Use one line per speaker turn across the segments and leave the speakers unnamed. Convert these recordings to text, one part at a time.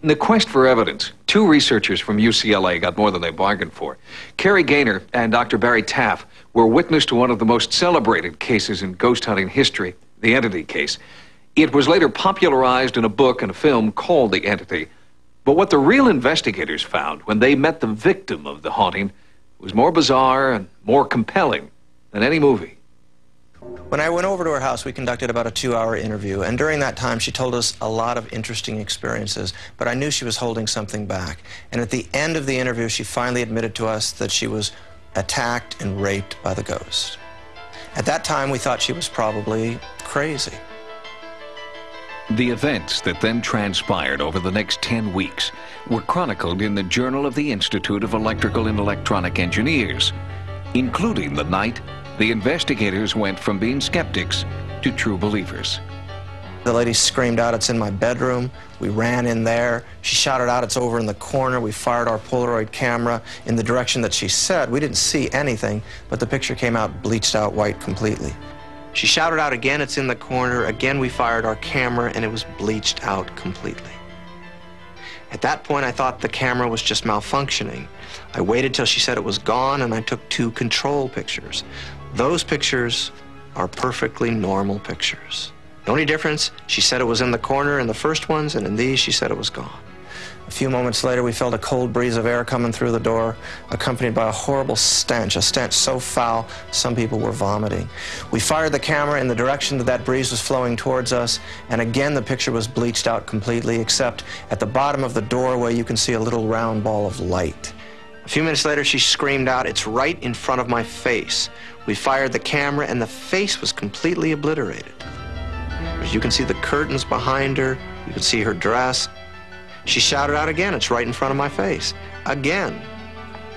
In the quest for evidence, two researchers from UCLA got more than they bargained for. Carrie Gaynor and Dr. Barry Taff were witness to one of the most celebrated cases in ghost hunting history, the Entity case. It was later popularized in a book and a film called The Entity. But what the real investigators found when they met the victim of the haunting was more bizarre and more compelling than any movie.
When I went over to her house, we conducted about a 2-hour interview, and during that time she told us a lot of interesting experiences, but I knew she was holding something back. And at the end of the interview, she finally admitted to us that she was attacked and raped by the ghost. At that time, we thought she was probably crazy.
The events that then transpired over the next 10 weeks were chronicled in the Journal of the Institute of Electrical and Electronic Engineers, including the night the investigators went from being skeptics to true believers.
The lady screamed out, "It's in my bedroom." We ran in there. She shouted out, "It's over in the corner." We fired our Polaroid camera in the direction that she said. We didn't see anything, but the picture came out bleached out white completely. She shouted out again, "It's in the corner." Again, we fired our camera, and it was bleached out completely. At that point, I thought the camera was just malfunctioning. I waited till she said it was gone, and I took 2 control pictures. Those pictures are perfectly normal pictures. The only difference, she said it was in the corner in the first ones, and in these, she said it was gone. A few moments later, we felt a cold breeze of air coming through the door, accompanied by a horrible stench, a stench so foul, some people were vomiting. We fired the camera in the direction that that breeze was flowing towards us, and again, the picture was bleached out completely, except at the bottom of the doorway, you can see a little round ball of light. A few minutes later, she screamed out, "It's right in front of my face." We fired the camera, and the face was completely obliterated. You can see the curtains behind her. You can see her dress. She shouted out again, "It's right in front of my face." Again,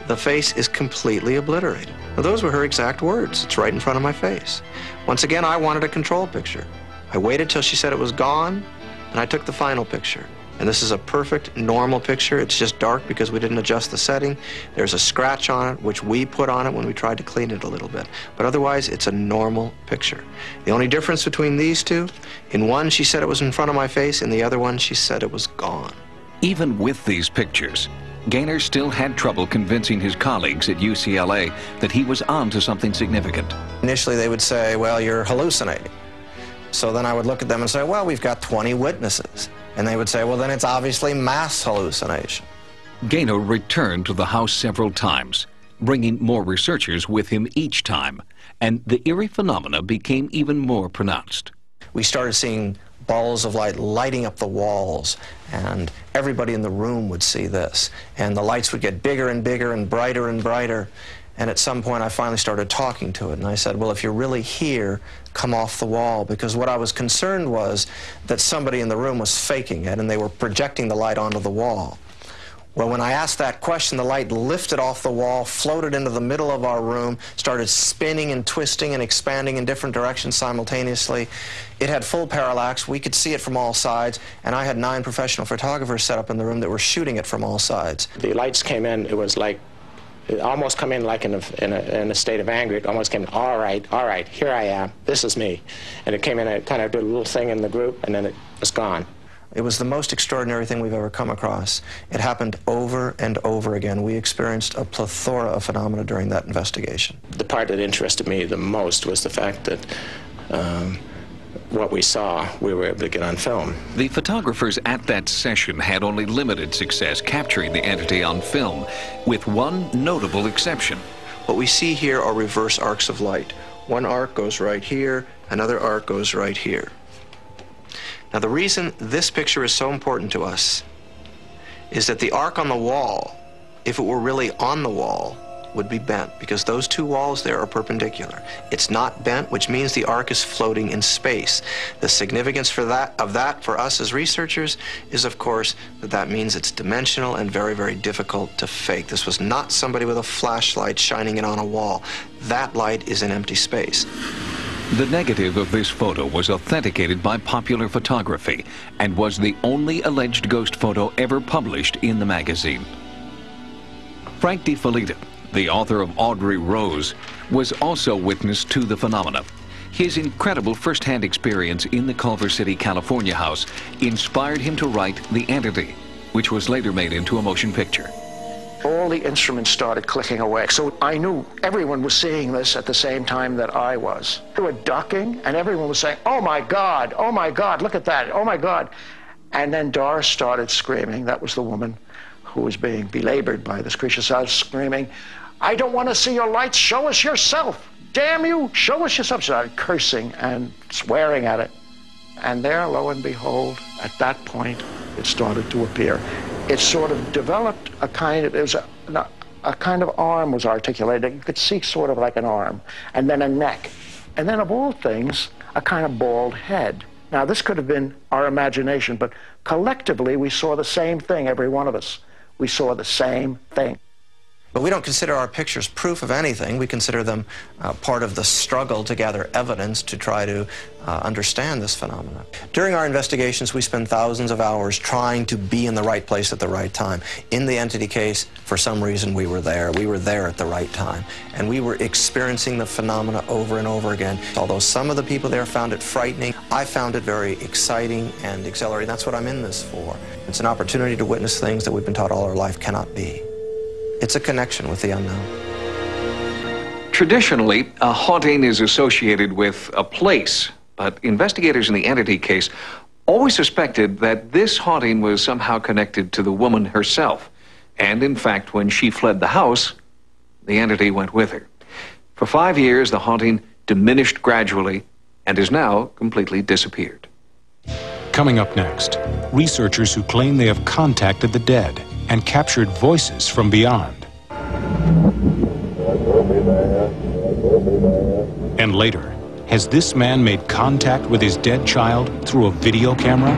the face is completely obliterated. Now, those were her exact words, "It's right in front of my face." Once again, I wanted a control picture. I waited till she said it was gone, and I took the final picture. And this is a perfect, normal picture. It's just dark because we didn't adjust the setting. There's a scratch on it, which we put on it when we tried to clean it a little bit. But otherwise, it's a normal picture. The only difference between these two, in one, she said it was in front of my face. In the other one, she said it was gone.
Even with these pictures, Gaynor still had trouble convincing his colleagues at UCLA that he was on to something significant.
Initially, they would say, "Well, you're hallucinating." So then I would look at them and say, "Well, we've got 20 witnesses." And they would say, "Well, then it's obviously mass hallucination."
Gaynor returned to the house several times, bringing more researchers with him each time, and the eerie phenomena became even more pronounced.
We started seeing balls of light lighting up the walls, and everybody in the room would see this. And the lights would get bigger and bigger and brighter and brighter. And at some point, I finally started talking to it, and I said, "Well, if you're really here, come off the wall," because what I was concerned was that somebody in the room was faking it, and they were projecting the light onto the wall. Well, when I asked that question, the light lifted off the wall, floated into the middle of our room, started spinning and twisting and expanding in different directions simultaneously. It had full parallax. We could see it from all sides, and I had 9 professional photographers set up in the room that were shooting it from all sides.
The lights came in, it was like, it almost come in like in a state of anger. It almost came, all right, here I am, this is me. And it came in, it kind of did a little thing in the group, and then it was gone.
It was the most extraordinary thing we've ever come across. It happened over and over again. We experienced a plethora of phenomena during that investigation.
The part that interested me the most was the fact that what we saw, we were able to get on film.
The photographers at that session had only limited success capturing the entity on film, with one notable exception.
What we see here are reverse arcs of light. One arc goes right here, another arc goes right here. Now, the reason this picture is so important to us is that the arc on the wall, if it were really on the wall, would be bent, because those 2 walls there are perpendicular. It's not bent, which means the arc is floating in space. The significance for that for us as researchers is, of course, that means it's dimensional and very, very difficult to fake. This was not somebody with a flashlight shining it on a wall. That light is in empty space.
The negative of this photo was authenticated by Popular Photography and was the only alleged ghost photo ever published in the magazine. Frank DiFelita, the author of Audrey Rose, was also witness to the phenomena. His incredible first-hand experience in the Culver City, California house inspired him to write The Entity, which was later made into a motion picture.
All the instruments started clicking away. So I knew everyone was seeing this at the same time that I was. They were ducking, and everyone was saying, oh my God, look at that, oh my God. And then Doris started screaming. That was the woman who was being belabored by this creature. Started screaming, I don't want to see your lights, show us yourself. Damn you, show us yourself. She started cursing and swearing at it. And there, lo and behold, at that point, it started to appear. It sort of developed a kind of, a kind of arm was articulated. You could see sort of like an arm, and then a neck. And then of all things, a kind of bald head. Now, this could have been our imagination, but collectively, we saw the same thing, every one of us. We saw the same thing.
But we don't consider our pictures proof of anything. We consider them part of the struggle to gather evidence to try to understand this phenomenon. During our investigations, we spend thousands of hours trying to be in the right place at the right time. In the entity case, for some reason, we were there. We were there at the right time. And we were experiencing the phenomena over and over again. Although some of the people there found it frightening, I found it very exciting and exhilarating. That's what I'm in this for. It's an opportunity to witness things that we've been taught all our life cannot be. It's a connection with the unknown.
Traditionally, a haunting is associated with a place, but investigators in the entity case always suspected that this haunting was somehow connected to the woman herself. And in fact, when she fled the house, the entity went with her. For 5 years, the haunting diminished gradually and has now completely disappeared.
Coming up next, researchers who claim they have contacted the dead and captured voices from beyond. And later, has this man made contact with his dead child through a video camera?